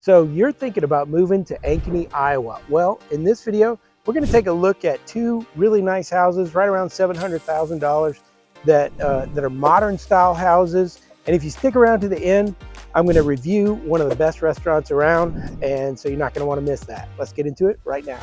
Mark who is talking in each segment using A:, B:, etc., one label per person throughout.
A: So you're thinking about moving to Ankeny, Iowa. Well, in this video, we're going to take a look at two really nice houses, right around $700,000, that are modern style houses. And if you stick around to the end, I'm going to review one of the best restaurants around, and so you're not going to want to miss that. Let's get into it right now.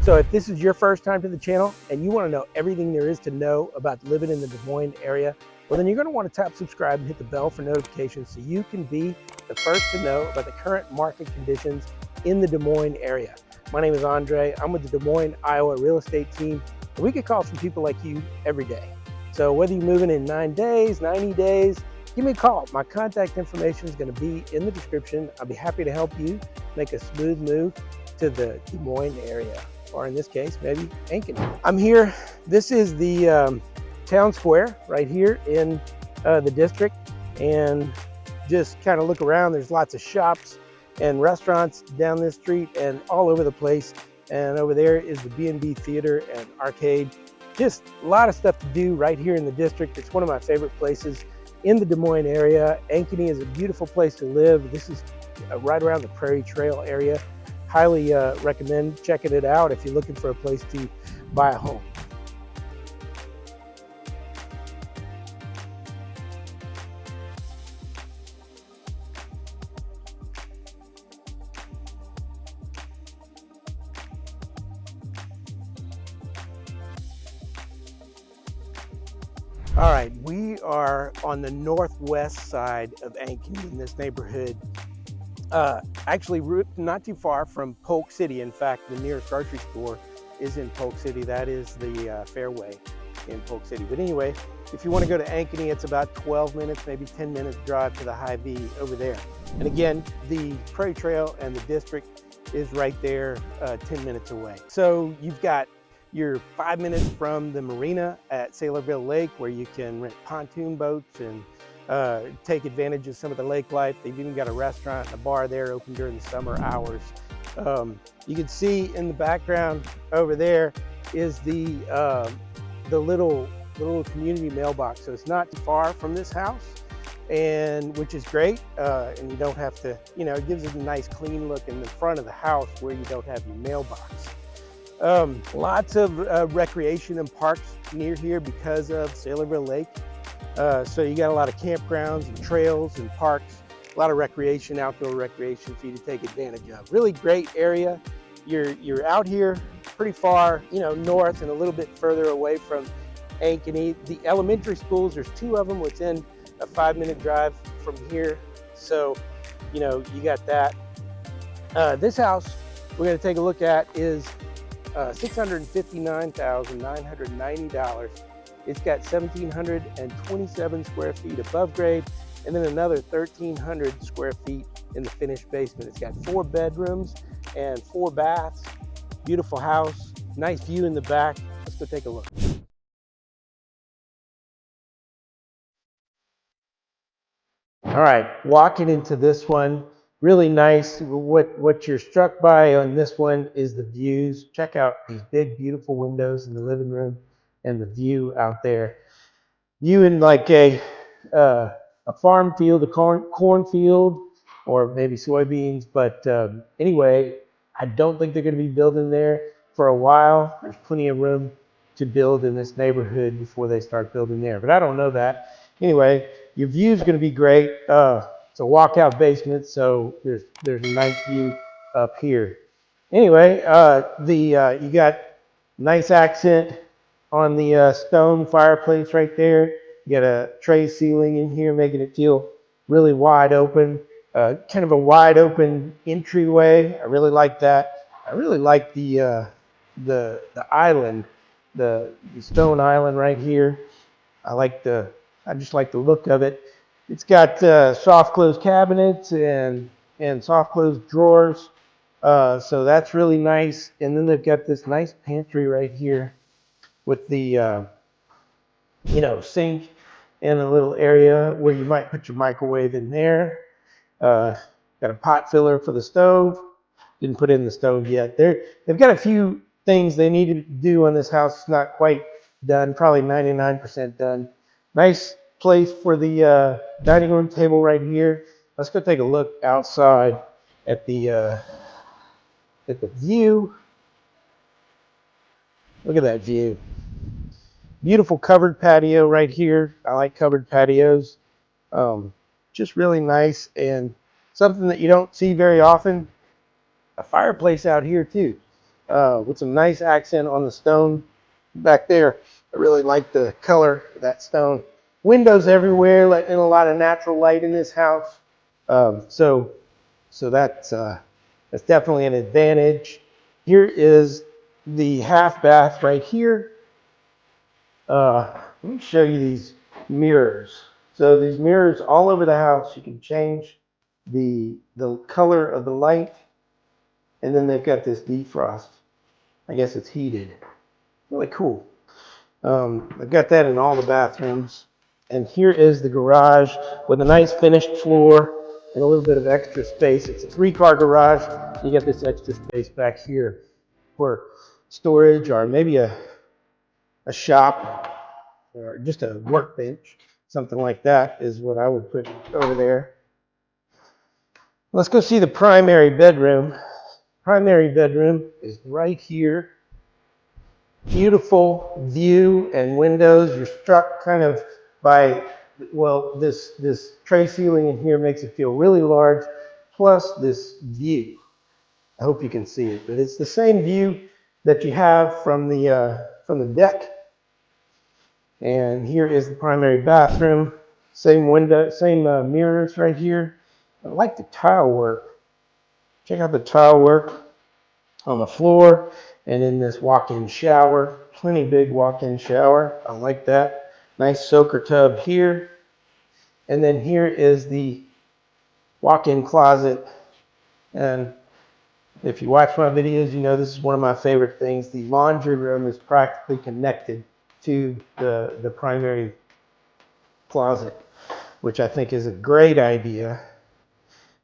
A: So if this is your first time to the channel and you want to know everything there is to know about living in the Des Moines area, well, then you're going to want to tap subscribe and hit the bell for notifications so you can be the first to know about the current market conditions in the Des Moines area. My name is Andre. I'm with the Des Moines, Iowa real estate team, and we get calls from people like you every day. So whether you're moving in 9 days, 90 days, give me a call. My contact information is going to be in the description. I'll be happy to help you make a smooth move to the Des Moines area, or in this case, maybe Ankeny. I'm here. This is the town square right here in the district, and just kind of look around. There's lots of shops and restaurants down this street and all over the place. And over there is the B&B Theater and Arcade. Just a lot of stuff to do right here in the district. It's one of my favorite places in the Des Moines area. Ankeny is a beautiful place to live. This is right around the Prairie Trail area. Highly recommend checking it out if you're looking for a place to buy a home. All right, we are on the northwest side of Ankeny in this neighborhood. Actually, not too far from Polk City. In fact, the nearest grocery store is in Polk City. That is the Fairway in Polk City. But anyway, if you want to go to Ankeny, it's about 12 minutes, maybe 10 minutes drive to the Hy-Vee over there. And again, the Prairie Trail and the district is right there, 10 minutes away. So you're 5 minutes from the Marina at Sailorville Lake, where you can rent pontoon boats and take advantage of some of the lake life. They've even got a restaurant and a bar there open during the summer hours. You can see in the background over there is the little community mailbox. So it's not too far from this house, and which is great. And you don't have to, it gives it a nice clean look in the front of the house where you don't have your mailbox. Lots of recreation and parks near here because of Sailorville Lake. So you got a lot of campgrounds and trails and parks, a lot of recreation, outdoor recreation for you to take advantage of. Really great area. You're out here pretty far, north and a little bit further away from Ankeny. The elementary schools, there's 2 of them within a 5-minute drive from here. So, you got that. This house we're going to take a look at is $659,990. It's got 1,727 square feet above grade, and then another 1,300 square feet in the finished basement. It's got 4 bedrooms and 4 baths. Beautiful house, nice view in the back. Let's go take a look. All right, walking into this one, really nice. What you're struck by on this one is the views. Check out these big, beautiful windows in the living room and the view out there. You in like a farm field, a cornfield, or maybe soybeans. But anyway, I don't think they're going to be building there for a while. There's plenty of room to build in this neighborhood before they start building there. But I don't know that. Anyway, your view is going to be great. It's a walkout basement, so there's a nice view up here. Anyway, you got nice accent on the stone fireplace right there. You got a tray ceiling in here, making it feel really wide open. Kind of a wide open entryway. I really like that. I really like the island, the stone island right here. I just like the look of it. It's got soft close cabinets and soft close drawers. So that's really nice. And then they've got this nice pantry right here with the sink and a little area where you might put your microwave in there. Got a pot filler for the stove. Didn't put in the stove yet. They've got a few things they need to do on this house. It's not quite done, probably 99% done. Nice place for the dining room table right here. Let's go take a look outside at the view. Look at that view. Beautiful covered patio right here. I like covered patios. Just really nice and something that you don't see very often. A fireplace out here too, with some nice accent on the stone back there. I really like the color of that stone. Windows everywhere, letting in a lot of natural light in this house. So that's definitely an advantage. Here is the half bath right here. Let me show you these mirrors. So these mirrors all over the house, you can change the color of the light, and then they've got this defrost. I guess it's heated. Really cool. I've got that in all the bathrooms. And here is the garage with a nice finished floor and a little bit of extra space. It's a 3-car garage. You get this extra space back here for storage or maybe a shop or just a workbench. Something like that is what I would put over there. Let's go see the primary bedroom. Primary bedroom is right here. Beautiful view and windows. You're struck kind of by, well, this tray ceiling in here makes it feel really large, plus this view. I hope you can see it, but it's the same view that you have from the deck. And here is the primary bathroom. Same window, same mirrors right here. I like the tile work. Check out the tile work on the floor and in this walk-in shower. Plenty big walk-in shower. I like that. Nice soaker tub here. And then here is the walk-in closet. And if you watch my videos, you know this is one of my favorite things. The laundry room is practically connected to the primary closet, which I think is a great idea.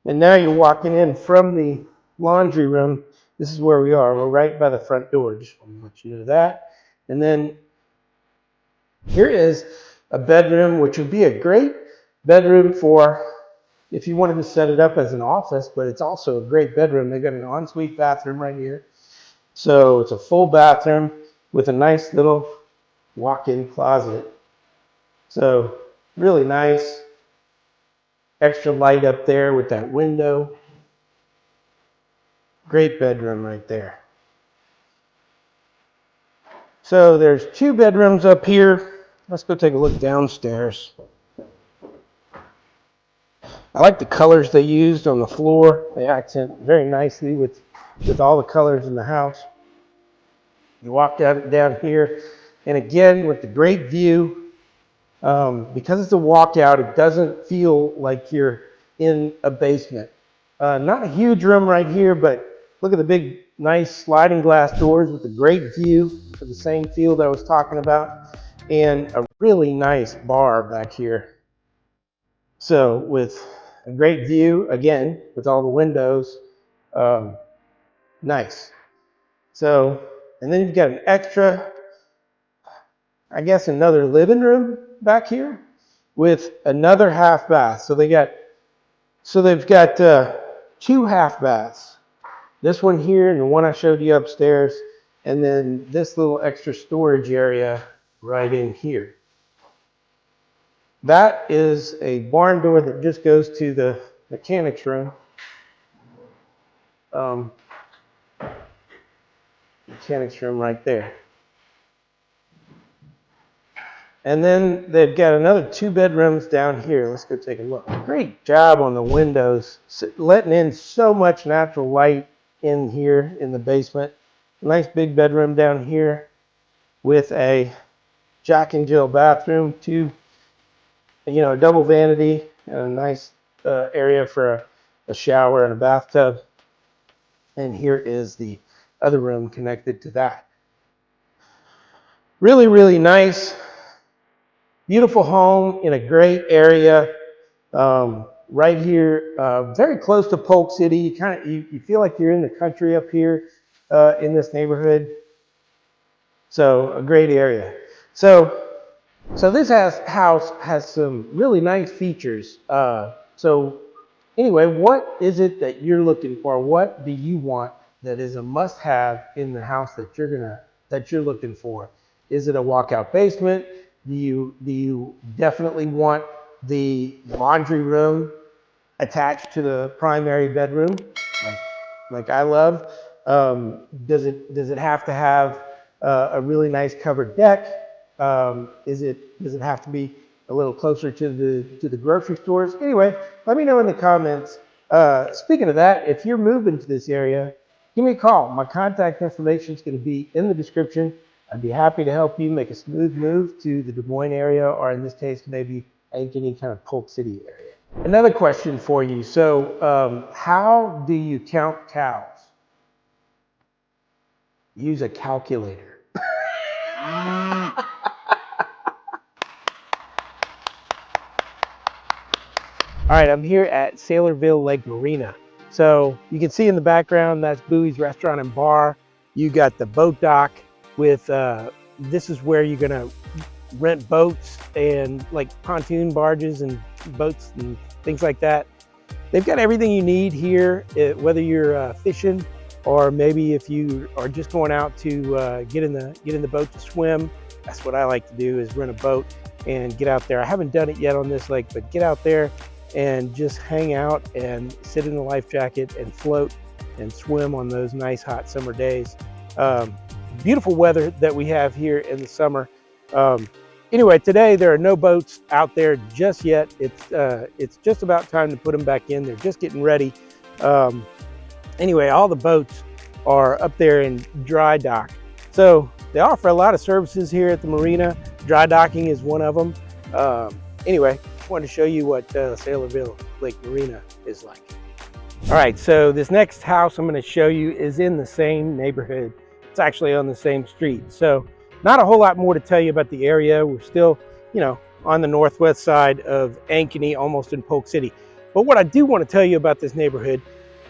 A: And now you're walking in from the laundry room. This is where we are. We're right by the front door. Just want to let you know that. And then here is a bedroom, which would be a great bedroom for if you wanted to set it up as an office, but it's also a great bedroom. They've got an ensuite bathroom right here. So it's a full bathroom with a nice little walk-in closet. So really nice. Extra light up there with that window. Great bedroom right there. So there's 2 bedrooms up here. Let's go take a look downstairs. I like the colors they used on the floor. They accent very nicely with all the colors in the house. You walk down here, and again with the great view, because it's a walkout, it doesn't feel like you're in a basement. Not a huge room right here, but look at the big, nice sliding glass doors with a great view for the same field I was talking about, and a really nice bar back here. So with a great view, again, with all the windows, nice. So, and then you've got an extra, I guess, another living room back here with another half bath. So they've got 2 half baths. This one here and the one I showed you upstairs, and then this little extra storage area right in here. That is a barn door that just goes to the mechanics room. Mechanics room right there. And then they've got another 2 bedrooms down here. Let's go take a look. Great job on the windows, letting in so much natural light in here in the basement. Nice big bedroom down here with a Jack and Jill bathroom, 2, a double vanity, and a nice area for a shower and a bathtub. And here is the other room connected to that. Really, really nice. Beautiful home in a great area, right here, very close to Polk City. You feel like you're in the country up here in this neighborhood. So a great area. So this house has some really nice features. So anyway, what is it that you're looking for? What do you want that is a must-have in the house that you're looking for? Is it a walkout basement? Do you definitely want the laundry room attached to the primary bedroom, like, like I love? Does it have to have a really nice covered deck? Does it have to be a little closer to the grocery stores? Anyway, let me know in the comments. Speaking of that, if you're moving to this area, give me a call. My contact information is going to be in the description. I'd be happy to help you make a smooth move to the Des Moines area, or in this case, maybe Ankeny, kind of Polk City area. Another question for you. So, how do you count cows? Use a calculator. All right, I'm here at Sailorville Lake Marina. So you can see in the background, that's Bowie's Restaurant and Bar. You got the boat dock with, this is where you're gonna rent boats and like pontoon barges and boats and things like that. They've got everything you need here, whether you're fishing or maybe if you are just going out to get in the boat to swim. That's what I like to do, is rent a boat and get out there. I haven't done it yet on this lake, but get out there and just hang out and sit in a life jacket and float and swim on those nice hot summer days. Beautiful weather that we have here in the summer. Anyway, today there are no boats out there just yet. It's just about time to put them back in. They're just getting ready. Anyway, all the boats are up there in dry dock. So they offer a lot of services here at the marina. Dry docking is one of them. Anyway, just wanted to show you what Sailorville Lake Marina is like. All right, so this next house I'm going to show you is in the same neighborhood. It's actually on the same street. So not a whole lot more to tell you about the area. We're still, on the northwest side of Ankeny, almost in Polk City. But what I do want to tell you about this neighborhood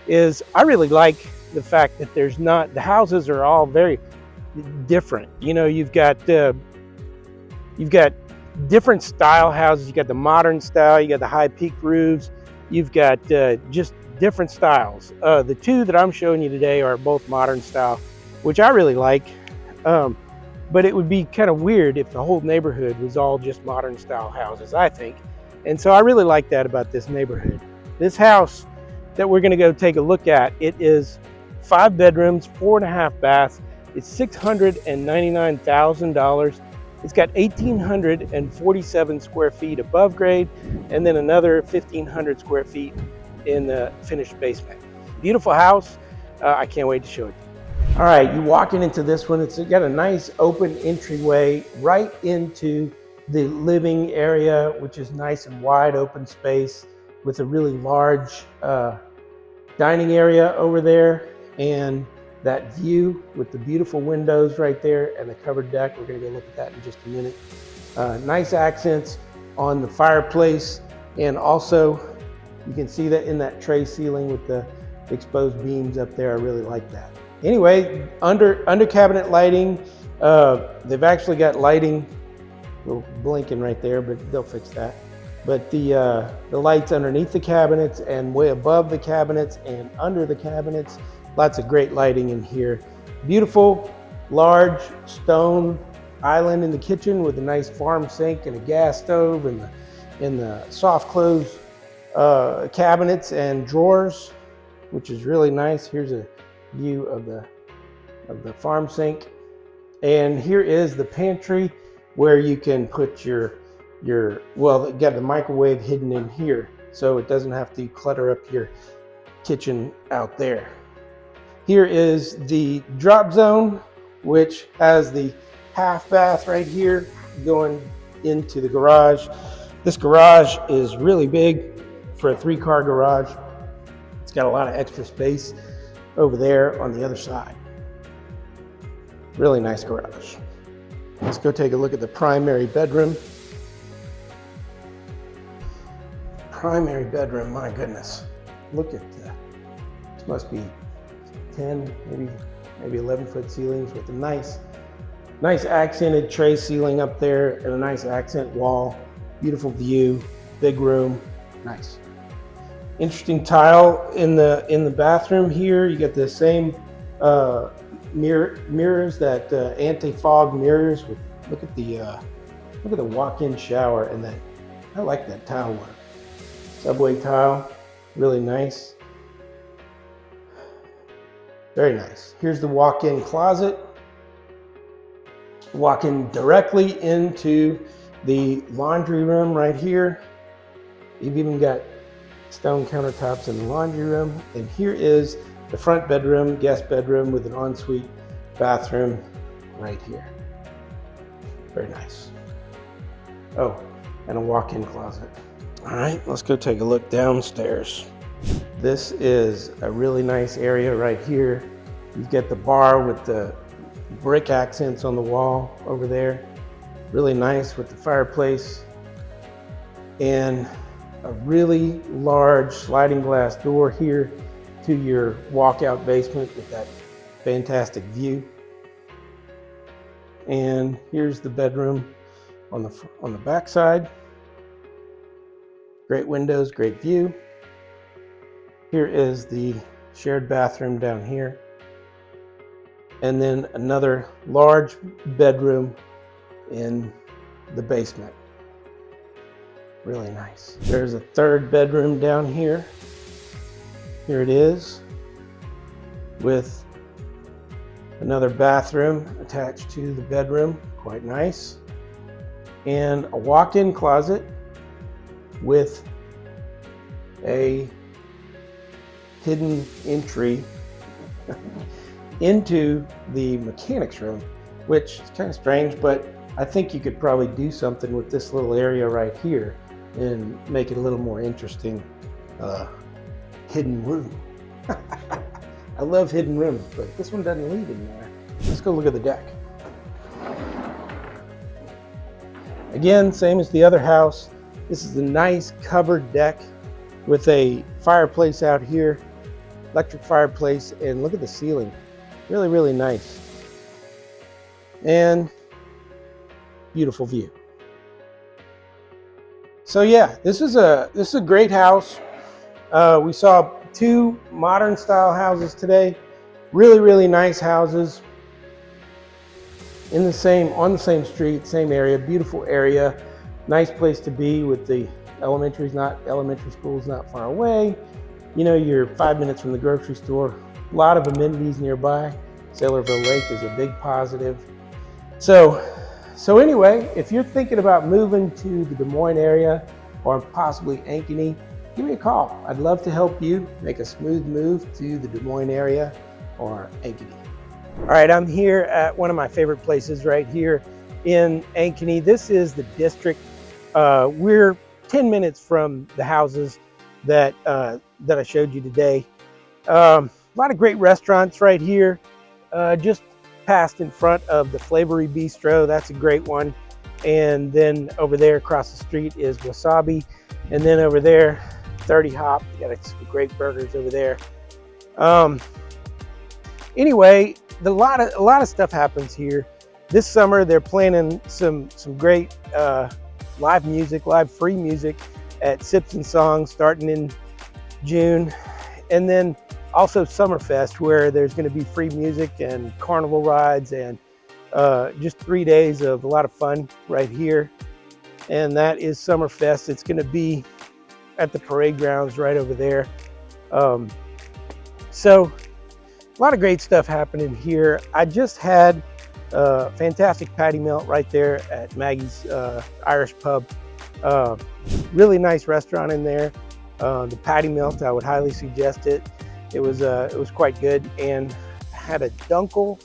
A: is I really like the fact that the houses are all very different. You've got different style houses. You got the modern style, you got the high peak roofs, you've got just different styles. The two that I'm showing you today are both modern style, which I really like. But it would be kind of weird if the whole neighborhood was all just modern style houses, I think. And so I really like that about this neighborhood. This house that we're gonna go take a look at, it is 5 bedrooms, 4.5 baths. It's $699,000. It's got 1,847 square feet above grade, and then another 1,500 square feet in the finished basement. Beautiful house. I can't wait to show it to you. All right, you walking into this one, it's got a nice open entryway right into the living area, which is nice and wide open space with a really large dining area over there, and that view with the beautiful windows right there and the covered deck. We're gonna go look at that in just a minute. Nice accents on the fireplace, and also you can see that in that tray ceiling with the exposed beams up there. I really like that. Anyway, under cabinet lighting, they've actually got lighting, a little blinking right there, but they'll fix that. But the lights underneath the cabinets and way above the cabinets and under the cabinets, lots of great lighting in here. Beautiful, large stone island in the kitchen with a nice farm sink and a gas stove, and the soft close cabinets and drawers, which is really nice. Here's a view of the farm sink, and here is the pantry where you can put you got the microwave hidden in here, so it doesn't have to clutter up your kitchen out there. Here is the drop zone, which has the half bath right here going into the garage. This garage is really big for a 3-car garage. It's got a lot of extra space over there on the other side. Really nice garage. Let's go take a look at the primary bedroom. Primary bedroom, my goodness. Look at that. This must be 10, maybe 11 foot ceilings with a nice Nice accented tray ceiling up there and a nice accent wall. Beautiful view, big room, nice. Interesting tile in the bathroom here. You get the same mirrors, that anti-fog mirrors. Look at the walk-in shower, and I like that tile work. Subway tile, really nice. Very nice. Here's the walk-in closet. Walking directly into the laundry room right here. You've even got stone countertops in the laundry room. And here is the front bedroom, guest bedroom with an ensuite bathroom right here. Very nice. Oh, and a walk-in closet. All right, let's go take a look downstairs. This is a really nice area right here. You've got the bar with the brick accents on the wall over there. Really nice with the fireplace. And a really large sliding glass door here to your walkout basement with that fantastic view. And here's the bedroom on the back side. Great windows, great view. Here is the shared bathroom down here. And then another large bedroom in the basement. Really nice. There's a third bedroom down here. Here it is, with another bathroom attached to the bedroom. Quite nice. And a walk-in closet with a hidden entry into the mechanics room, which is kind of strange, but I think you could probably do something with this little area right here and make it a little more interesting. Hidden room. I love hidden rooms, but this one doesn't lead anywhere. Let's go look at the deck. Again, same as the other house. This is a nice covered deck with a fireplace out here, electric fireplace, and look at the ceiling. Really, really nice. And beautiful view. So yeah, this is a great house. We saw two modern style houses today. Really, really nice houses on the same street, same area, beautiful area. Nice place to be with the elementary school is not far away. You know, you're 5 minutes from the grocery store. A lot of amenities nearby. Sailorville Lake is a big positive. So anyway, if you're thinking about moving to the Des Moines area or possibly Ankeny, give me a call. I'd love to help you make a smooth move to the Des Moines area or Ankeny. All right, I'm here at one of my favorite places right here in Ankeny. This is the district. We're 10 minutes from the houses that I showed you today. A lot of great restaurants right here. Just passed in front of the Flavory Bistro. That's a great one. And then over there across the street is Wasabi. And then over there, 30 Hop. You got some great burgers over there. Anyway, a lot of stuff happens here. This summer, they're planning some great live music, live free music at Sips and Songs starting in June. And then also Summerfest, where there's going to be free music and carnival rides and just 3 days of a lot of fun right here. And that is Summerfest. It's going to be at the parade grounds right over there. So a lot of great stuff happening here. I just had a fantastic patty melt right there at Maggie's Irish Pub. Really nice restaurant in there. The patty melt, I would highly suggest it. It was quite good, and had a Dunkel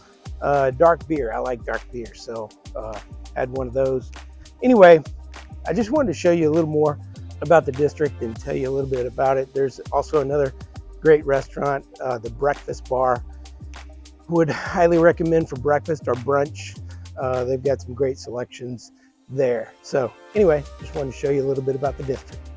A: dark beer. I like dark beer, so had one of those. Anyway, I just wanted to show you a little more about the district and tell you a little bit about it. There's also another great restaurant, the Breakfast Bar. Would highly recommend for breakfast or brunch. They've got some great selections there. So anyway, just wanted to show you a little bit about the district.